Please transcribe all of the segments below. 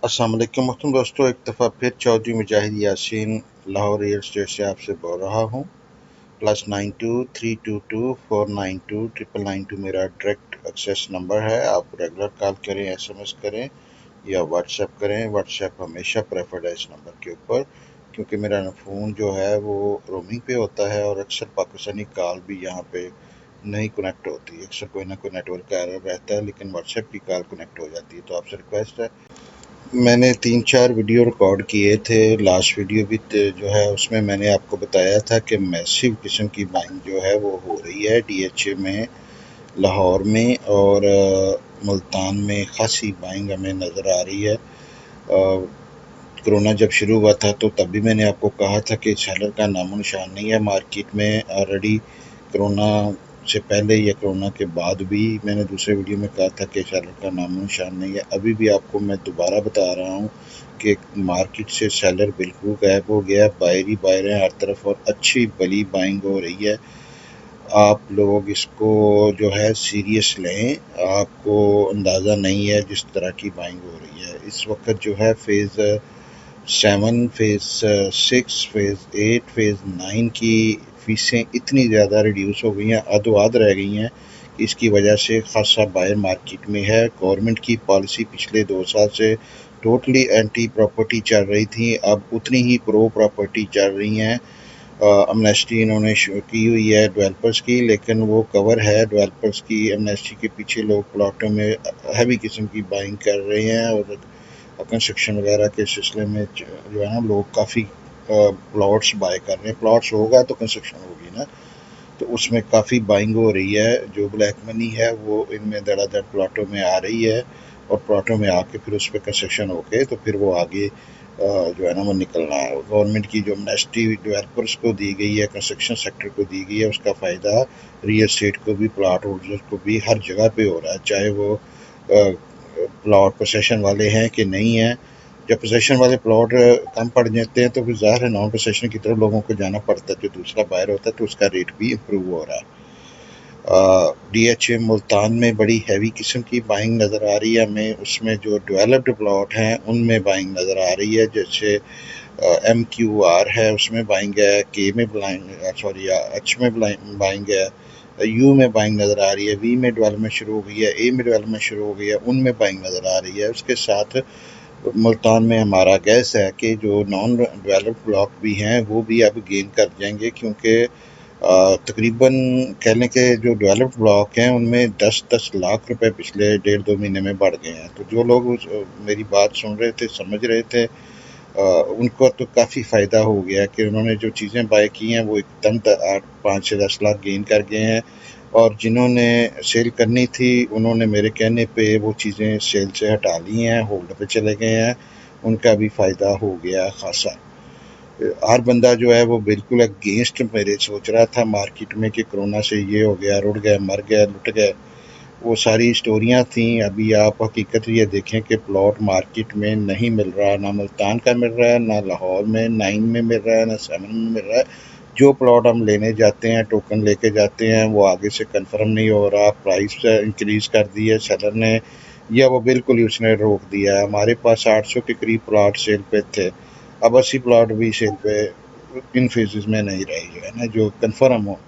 अस्सलाम वालेकुम मोहतरम दोस्तों, एक दफ़ा फिर चौधरी मुजाहिद यासीन लाहौर रियल स्टेट से आपसे बोल रहा हूँ। +92 322 492 मेरा डायरेक्ट एक्सेस नंबर है। आप रेगुलर कॉल करें, SMS करें या व्हाट्सएप करें। व्हाट्सएप हमेशा प्रेफर्ड है इस नंबर के ऊपर, क्योंकि मेरा फ़ोन जो है वो रोमिंग पे होता है और अक्सर पाकिस्तानी कॉल भी यहाँ पे नहीं कनेक्ट होती। अक्सर कोई ना कोई नेटवर्क का एरर रहता है, लेकिन व्हाट्सएप की कॉल कनेक्ट हो जाती है। तो आपसे रिक्वेस्ट है, मैंने 3-4 वीडियो रिकॉर्ड किए थे। लास्ट वीडियो भी जो है उसमें मैंने आपको बताया था कि मैसिव किस्म की बाइंग जो है वो हो रही है DHA में, लाहौर में और मुल्तान में खासी बाइंग हमें नज़र आ रही है। कोरोना जब शुरू हुआ था तो तब भी मैंने आपको कहा था कि सेलर का नामो निशान नहीं है मार्केट में। ऑलरेडी कोरोना से पहले या कोरोना के बाद भी मैंने दूसरे वीडियो में कहा था कि सेलर का नामो निशान नहीं है। अभी भी आपको मैं दोबारा बता रहा हूँ कि मार्केट से सेलर बिल्कुल गायब हो गया है। बायर ही बायर हैं हर तरफ और अच्छी बड़ी बाइंग हो रही है। आप लोग इसको जो है सीरियस लें, आपको अंदाज़ा नहीं है जिस तरह की बाइंग हो रही है इस वक्त। जो है फेज़ 7, फेज़ 6, फेज़ 8, फेज़ 9 की फ़ीसें इतनी ज़्यादा रिड्यूस हो गई हैं, अधो-अध रह गई हैं कि इसकी वजह से ख़ासा बायर मार्केट में है। गवर्नमेंट की पॉलिसी पिछले 2 साल से टोटली एंटी प्रॉपर्टी चल रही थी, अब उतनी ही प्रो प्रॉपर्टी चल रही हैं। अमनेस्टी इन्होंने की हुई है डेवलपर्स की, लेकिन वो कवर है डेवलपर्स की अमनेस्टी के पीछे। लोग प्लाटों में हैवी किस्म की बाइंग कर रहे हैं और कंस्ट्रक्शन वगैरह के सिलसिले में जो है ना लोग काफ़ी प्लॉट्स बाय कर रहे हैं। प्लॉट्स होगा तो कंस्ट्रक्शन होगी ना, तो उसमें काफ़ी बाइंग हो रही है। जो ब्लैक मनी है वो इनमें धड़ाधड़ प्लाटों में आ रही है और प्लाटों में आके फिर उस पर कंस्ट्रक्शन होके तो फिर वो आगे जो है ना वो निकलना है। गवर्नमेंट की जो एमनेस्टी डेवलपर्स को दी गई है, कंस्ट्रक्शन सेक्टर को दी गई है, उसका फ़ायदा रियल एस्टेट को भी, प्लाट होल्डर्स को भी हर जगह पे हो रहा है, चाहे वो प्लॉट पोसेशन वाले हैं कि नहीं हैं। जब पोसेशन वाले प्लॉट कम पड़ जाते हैं तो फिर ज़ाहिर है नॉन पोसेशन की तरफ लोगों को जाना पड़ता है। जो दूसरा बायर होता है तो उसका रेट भी इम्प्रूव हो रहा है। DHA मुल्तान में बड़ी हैवी किस्म की बाइंग नज़र आ रही है हमें। उसमें जो डेवलप्ड प्लॉट हैं उनमें बाइंग नज़र आ रही है, जैसे MQR है उसमें बाइंग है, K में H में बाइंग है, U में बाइंग नज़र आ रही है, V में डेवलपमेंट शुरू हो गई है, A में डेवलपमेंट शुरू हो गई है, उनमें बाइंग नज़र आ रही है। उसके साथ मुल्तान में हमारा गैस है कि जो नॉन डेवलप्ड ब्लॉक भी हैं वो भी अब गेन कर जाएंगे, क्योंकि तकरीबन कह लें कि जो डेवलप्ड ब्लॉक हैं उनमें 10-10 लाख रुपए पिछले 1.5-2 महीने में बढ़ गए हैं। तो जो लोग मेरी बात सुन रहे थे, समझ रहे थे, उनको तो काफ़ी फ़ायदा हो गया कि उन्होंने जो चीज़ें बाय की हैं वो एकदम 5 से 10 लाख गेन कर गए हैं। और जिन्होंने सेल करनी थी उन्होंने मेरे कहने पे वो चीज़ें सेल से हटा ली हैं, होल्ड पे चले गए हैं, उनका भी फ़ायदा हो गया खासा। हर बंदा जो है वो बिल्कुल अगेंस्ट मेरे सोच रहा था मार्केट में कि कोरोना से ये हो गया, रुड़ गए, मर गए, लुट गए, वो सारी स्टोरियां थी। अभी आप हकीकत ये देखें कि प्लॉट मार्केट में नहीं मिल रहा, ना मुल्तान का मिल रहा है, ना लाहौर में 9 में मिल रहा है, ना 7 में मिल रहा है। जो प्लॉट हम लेने जाते हैं, टोकन लेके जाते हैं, वो आगे से कंफर्म नहीं हो रहा। प्राइस इंक्रीज कर दी है सेलर ने या वो बिल्कुल ही उसने रोक दिया है। हमारे पास 800 के करीब प्लॉट सेल पे थे, अब 80 प्लॉट भी सेल पे इन फेजेस में नहीं रहे, जो है ना, जो कंफर्म हो,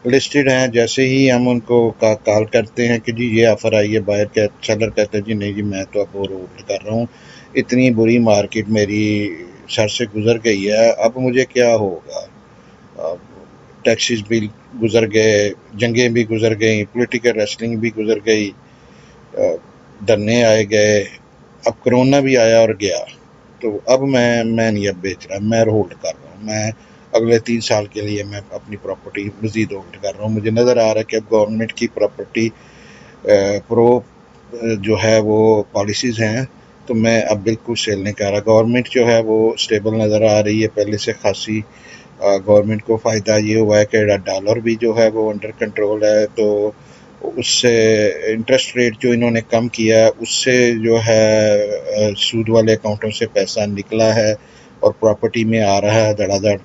लिस्टेड हैं। जैसे ही हम उनको कॉल करते हैं कि जी ये ऑफ़र आई है, बायर कह सेलर कहते हैं जी नहीं जी मैं तो अब होल्ड कर रहा हूँ, इतनी बुरी मार्केट मेरी सर से गुजर गई है, अब मुझे क्या होगा। टैक्सेस भी गुजर गए, जंगें भी गुजर गई, पॉलिटिकल रेसलिंग भी गुजर गई, धरने आए गए, अब कोरोना भी आया और गया। तो अब मैं नहीं अब बेच रहा, मैं होल्ड कर रहा हूँ। मैं अगले 3 साल के लिए मैं अपनी प्रॉपर्टी मज़ीद होल्ड कर रहा हूँ। मुझे नज़र आ रहा है कि अब गवर्नमेंट की प्रॉपर्टी प्रो जो है वो पॉलिसीज़ हैं, तो मैं अब बिल्कुल सेल नहीं कर रहा। गवर्नमेंट जो है वो स्टेबल नज़र आ रही है पहले से खासी। गवर्नमेंट को फ़ायदा ये हुआ है कि डॉलर भी जो है वो अंडर कंट्रोल है, तो उससे इंटरेस्ट रेट जो इन्होंने कम किया है उससे जो है सूद वाले अकाउंटों से पैसा निकला है और प्रॉपर्टी में आ रहा है धड़ाधड़।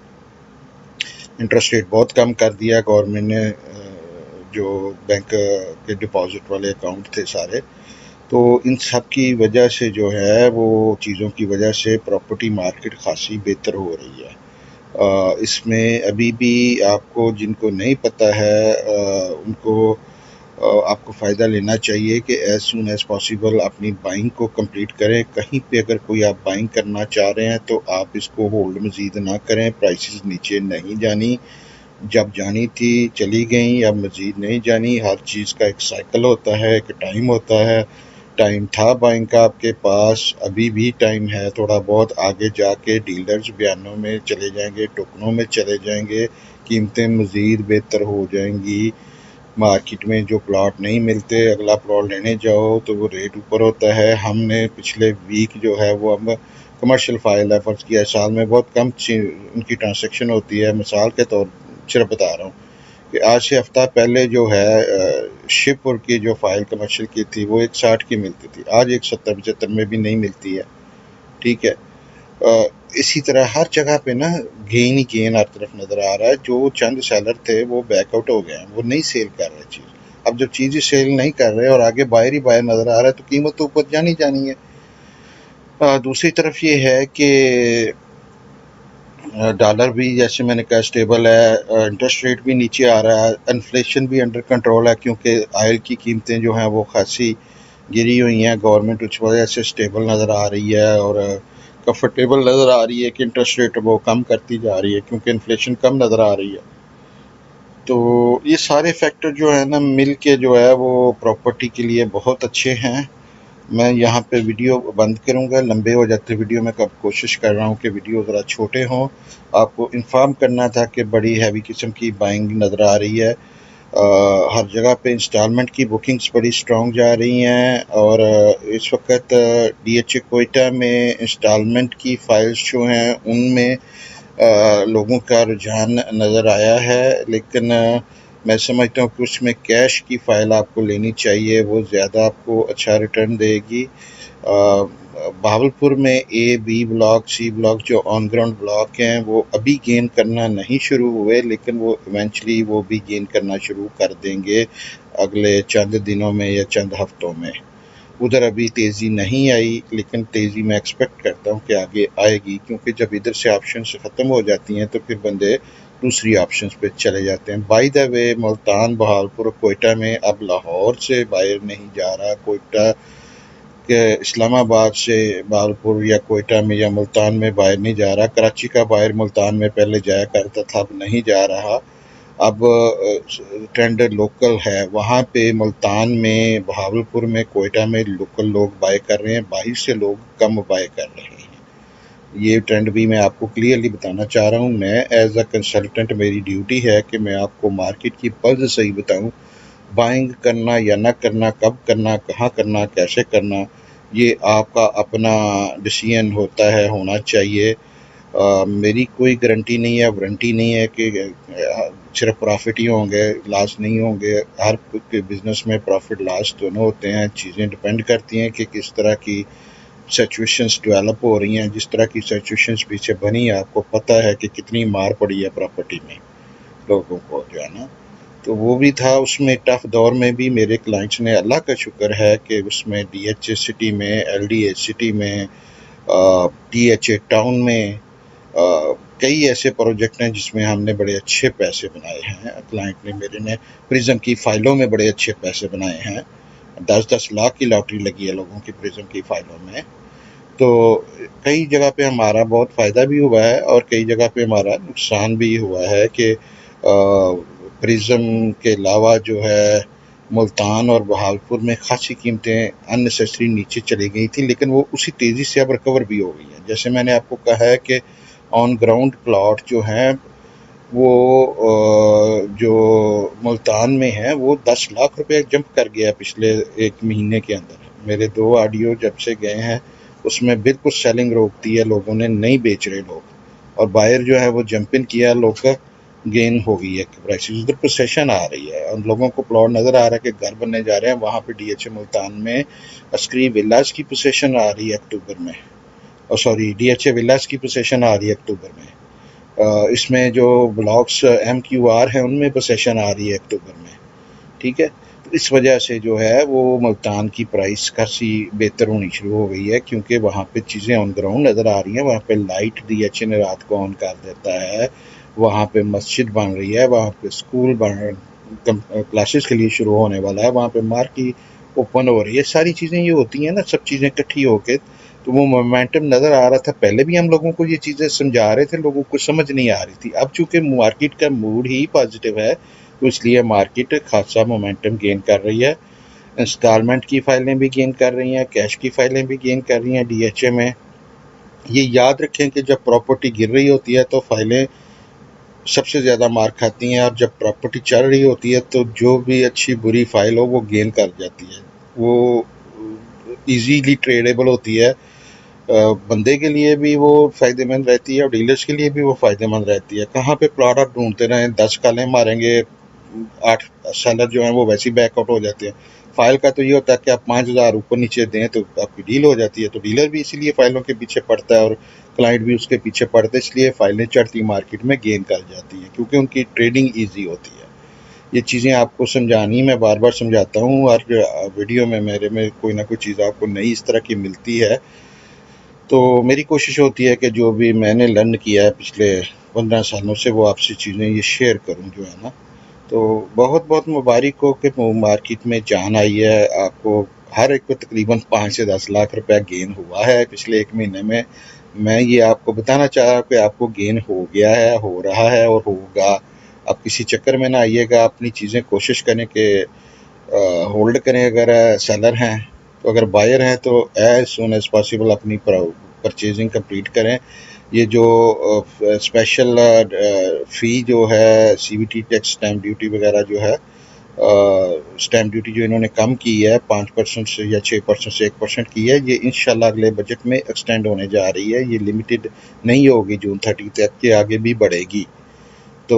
इंटरेस्ट रेट बहुत कम कर दिया गवर्नमेंट ने, जो बैंक के डिपॉजिट वाले अकाउंट थे सारे, तो इन सब की वजह से जो है वो चीज़ों की वजह से प्रॉपर्टी मार्केट खासी बेहतर हो रही है। इसमें अभी भी आपको जिनको नहीं पता है उनको आपको फ़ायदा लेना चाहिए कि एज़ सून एज़ पॉसिबल अपनी बाइंग को कंप्लीट करें। कहीं पे अगर कोई आप बाइंग करना चाह रहे हैं तो आप इसको होल्ड मज़ीद ना करें, प्राइसेस नीचे नहीं जानी, जब जानी थी चली गई, अब मज़ीद नहीं जानी। हर चीज़ का एक साइकिल होता है, एक टाइम होता है। टाइम था बाइंग का आपके पास, अभी भी टाइम है थोड़ा बहुत, आगे जाके डीलर्स बयानों में चले जाएंगे, टोकनों में चले जाएंगे, कीमतें मज़ीद बेहतर हो जाएंगी। मार्केट में जो प्लॉट नहीं मिलते, अगला प्लॉट लेने जाओ तो वो रेट ऊपर होता है। हमने पिछले वीक जो है वो अब कमर्शियल फाइल है, फ़र्ज़ किया साल में बहुत कम उनकी ट्रांसैक्शन होती है। मिसाल के तौर सिर्फ बता रहा हूँ कि आज से हफ्ता पहले जो है शिपपुर की जो फाइल कमर्शियल की थी वो 160 की मिलती थी, आज 170-75 में भी नहीं मिलती है। ठीक है। इसी तरह हर जगह पे ना गेन ही गेन हर तरफ नज़र आ रहा है। जो चंद सेलर थे वो बैकआउट हो गए हैं, वो नहीं सेल कर रहे चीज़। अब जब चीज़ें सेल नहीं कर रहे और आगे बायर ही बायर नज़र आ रहा है तो कीमत तो ऊपर जानी जानी है। दूसरी तरफ ये है कि डॉलर भी जैसे मैंने कहा स्टेबल है, इंटरेस्ट रेट भी नीचे आ रहा है, इन्फ्लेशन भी अंडर कंट्रोल है क्योंकि ऑयल की कीमतें जो हैं वो खासी गिरी हुई हैं। गवर्नमेंट उस वजह से स्टेबल नज़र आ रही है और कंफर्टेबल नज़र आ रही है कि इंटरेस्ट रेट वो कम करती जा रही है क्योंकि इन्फ्लेशन कम नज़र आ रही है। तो ये सारे फैक्टर जो है ना मिल के जो है वो प्रॉपर्टी के लिए बहुत अच्छे हैं। मैं यहाँ पे वीडियो बंद करूँगा, लंबे हो जाते वीडियो में, कब कोशिश कर रहा हूँ कि वीडियो ज़रा छोटे हों। आपको इन्फॉर्म करना था कि बड़ी हैवी किस्म की बाइंग नज़र आ रही है। हर जगह पे इंस्टॉलमेंट की बुकिंग्स बड़ी स्ट्रॉन्ग जा रही हैं और इस वक्त डीएचए कोयटा में इंस्टॉलमेंट की फ़ाइल्स जो हैं उनमें लोगों का रुझान नज़र आया है। लेकिन मैं समझता हूँ कि उसमें कैश की फ़ाइल आपको लेनी चाहिए, वो ज़्यादा आपको अच्छा रिटर्न देगी। बहावलपुर में A B block C block जो ऑन ग्राउंड ब्लॉक हैं वो अभी गेन करना नहीं शुरू हुए, लेकिन वो इवेंचुअली वो भी गेन करना शुरू कर देंगे अगले चंद दिनों में या चंद हफ्तों में। उधर अभी तेज़ी नहीं आई, लेकिन तेज़ी मैं एक्सपेक्ट करता हूँ कि आगे आएगी क्योंकि जब इधर से ऑप्शंस ख़त्म हो जाती हैं तो फिर बंदे दूसरी ऑप्शंस पे चले जाते हैं। By the way Multan, Bahawalpur, Quetta में अब लाहौर से बाहर नहीं जा रहा, कोयटा के इस्लामाबाद से बहावलपुर या कोयटा में या मुल्तान में बाहर नहीं जा रहा। कराची का बाहर मुल्तान में पहले जाया करता था, अब नहीं जा रहा। अब ट्रेंड लोकल है, वहाँ पे मुल्तान में, बहावलपुर में, कोयटा में लोकल लोग बाय कर रहे हैं, बाहर से लोग कम बाय कर रहे हैं। ये ट्रेंड भी मैं आपको क्लियरली बताना चाह रहा हूँ। मैं एज अ कंसल्टेंट मेरी ड्यूटी है कि मैं आपको मार्केट की पल्स सही बताऊँ। बाइंग करना या ना करना, कब करना, कहाँ करना, कैसे करना, ये आपका अपना डिसीजन होता है, होना चाहिए। मेरी कोई गारंटी नहीं है, वारंटी नहीं है कि सिर्फ प्रॉफिट ही होंगे, लॉस नहीं होंगे। हर बिजनेस में प्रॉफिट लॉस दोनों होते हैं। चीज़ें डिपेंड करती हैं कि किस तरह की सिचुएशंस डेवलप हो रही हैं। जिस तरह की सिचुएशंस पीछे बनी है, आपको पता है कि कितनी मार पड़ी है प्रॉपर्टी में लोगों को जो है ना। तो वो भी था, उसमें टफ दौर में भी मेरे क्लाइंट्स ने, अल्लाह का शुक्र है कि उसमें डीएचए सिटी में, एलडीए सिटी में, डीएचए टाउन में कई ऐसे प्रोजेक्ट हैं जिसमें हमने बड़े अच्छे पैसे बनाए हैं। क्लाइंट ने मेरे ने प्रिज्म की फ़ाइलों में बड़े अच्छे पैसे बनाए हैं। 10-10 लाख की लॉटरी लगी है लोगों की प्रिज्म की फ़ाइलों में। तो कई जगह पे हमारा बहुत फ़ायदा भी हुआ है और कई जगह पे हमारा नुकसान भी हुआ है कि प्रिज्म के अलावा जो है मुल्तान और बहावलपुर में खासी कीमतें अननेसेसरी नीचे चली गई थी, लेकिन वो उसी तेज़ी से अब रिकवर भी हो गई हैं। जैसे मैंने आपको कहा है कि ऑन ग्राउंड प्लॉट जो हैं वो जो मुल्तान में है वो 10 लाख रुपए जंप कर गया पिछले 1 महीने के अंदर। मेरे 2 ऑडियो जब से गए हैं उसमें बिल्कुल सेलिंग रोक दी है, लोगों ने नहीं बेच रहे लोग, और बायर जो है वो जंप इन किया, लोग का गेन हो गई है प्राइसेस। उधर पोसेशन आ रही है और लोगों को प्लॉट नज़र आ रहा है कि घर बनने जा रहे हैं। वहाँ पे डीएचए मुल्तान में अस्करी विलास की पोसेशन आ रही है अक्टूबर में, और सॉरी डीएचए विलास की पोसेशन आ रही है अक्टूबर में। इसमें जो ब्लॉक्स एम क्यू आर हैं उनमें पोसेशन आ रही है अक्टूबर में। ठीक है। इस वजह से जो है वो मुल्तान की प्राइस खासी बेहतर होनी शुरू हो गई है, क्योंकि वहाँ पे चीज़ें ऑन ग्राउंड नज़र आ रही हैं। वहाँ पे लाइट DHA ने रात को ऑन कर देता है, वहाँ पे मस्जिद बन रही है, वहाँ पे स्कूल क्लासेस के लिए शुरू होने वाला है, वहाँ पे मार्केट ओपन हो रही है। सारी चीज़ें ये होती हैं ना, सब चीज़ें इकट्ठी होके तो वो मोमेंटम नज़र आ रहा था। पहले भी हम लोगों को ये चीज़ें समझा रहे थे, लोगों को समझ नहीं आ रही थी। अब चूंकि मार्केट का मूड ही पॉजिटिव है तो इसलिए मार्केट खासा मोमेंटम गेन कर रही है। इंस्टॉलमेंट की फाइलें भी गेन कर रही हैं, कैश की फाइलें भी गेन कर रही हैं DHA में। ये याद रखें कि जब प्रॉपर्टी गिर रही होती है तो फाइलें सबसे ज़्यादा मार खाती हैं, और जब प्रॉपर्टी चल रही होती है तो जो भी अच्छी बुरी फाइल हो वो गेन कर जाती है। वो इजीली ट्रेडेबल होती है, बंदे के लिए भी वो फ़ायदेमंद रहती है और डीलर्स के लिए भी वो फ़ायदेमंद रहती है। कहाँ पे प्लॉट आप ढूंढते रहें, 10 कालें मारेंगे, 8 सेलर जो हैं वो वैसे ही बैकआउट हो जाते हैं। फाइल का तो ये होता है कि आप 5,000 ऊपर नीचे दें तो आपकी डील हो जाती है, तो डीलर भी इसीलिए फाइलों के पीछे पड़ता है और क्लाइंट भी उसके पीछे पड़ते हैं, इसलिए फाइलें चढ़ती मार्केट में गेन कर जाती हैं क्योंकि उनकी ट्रेडिंग ईजी होती है। ये चीज़ें आपको समझानी मैं बार बार समझाता हूँ, हर वीडियो में मेरे में कोई ना कोई चीज़ आपको नई इस तरह की मिलती है। तो मेरी कोशिश होती है कि जो भी मैंने लर्न किया है पिछले 15 सालों से वो आपसे चीज़ें ये शेयर करूँ जो है ना। तो बहुत बहुत मुबारक हो कि मार्केट में जान आई है। आपको हर एक को तकरीबन 5 से 10 लाख रुपया गेन हुआ है पिछले 1 महीने में। मैं ये आपको बताना चाह रहा हूँ कि आपको गेन हो गया है, हो रहा है और होगा। आप किसी चक्कर में ना आइएगा, अपनी चीज़ें कोशिश करें कि होल्ड करें। अगर सेलर हैं तो, अगर बायर हैं तो एज सुन एज पॉसिबल अपनी परचेजिंग कंप्लीट करें। ये जो स्पेशल फ़ी जो है CVT टैक्स स्टैम्प ड्यूटी वगैरह जो है, स्टैम्प ड्यूटी जो इन्होंने कम की है 5% से या 6% से 1% की है, ये इंशाल्लाह अगले बजट में एक्सटेंड होने जा रही है। ये लिमिटेड नहीं होगी जून 30 तक के, आगे भी बढ़ेगी। तो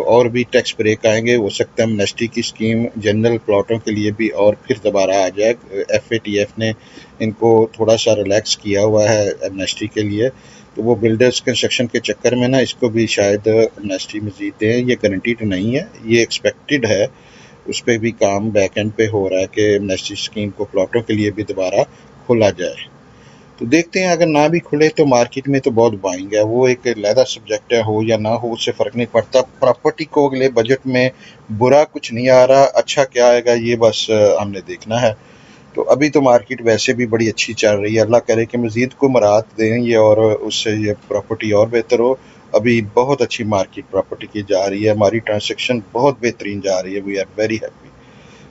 और भी टैक्स ब्रेक आएंगे, हो सकता है एमनेस्टी की स्कीम जनरल प्लॉटों के लिए भी और फिर दोबारा आ जाए। FATF ने इनको थोड़ा सा रिलैक्स किया हुआ है एमनेस्टी के लिए, तो वो बिल्डर्स कंस्ट्रक्शन के चक्कर में ना इसको भी शायद एमनेस्टी मजीद दें। ये गारंटीड नहीं है, ये एक्सपेक्टेड है। उस पर भी काम बैक एंड पे हो रहा है कि एमनेस्टी स्कीम को प्लॉटों के लिए भी दोबारा खोला जाए। तो देखते हैं, अगर ना भी खुले तो मार्केट में तो बहुत बाइंग है। वो एक अलहदा सब्जेक्ट है, हो या ना हो उससे फ़र्क नहीं पड़ता। प्रॉपर्टी को अगले बजट में बुरा कुछ नहीं आ रहा, अच्छा क्या आएगा ये बस हमने देखना है। तो अभी तो मार्केट वैसे भी बड़ी अच्छी चल रही है, अल्लाह करे कि मज़ीद को मराहत दें ये और उससे ये प्रॉपर्टी और बेहतर हो। अभी बहुत अच्छी मार्केट प्रॉपर्टी की जा रही है, हमारी ट्रांजेक्शन बहुत बेहतरीन जा रही है। We are very happy.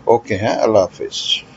Okay हैं, अल्लाह हाफिज़।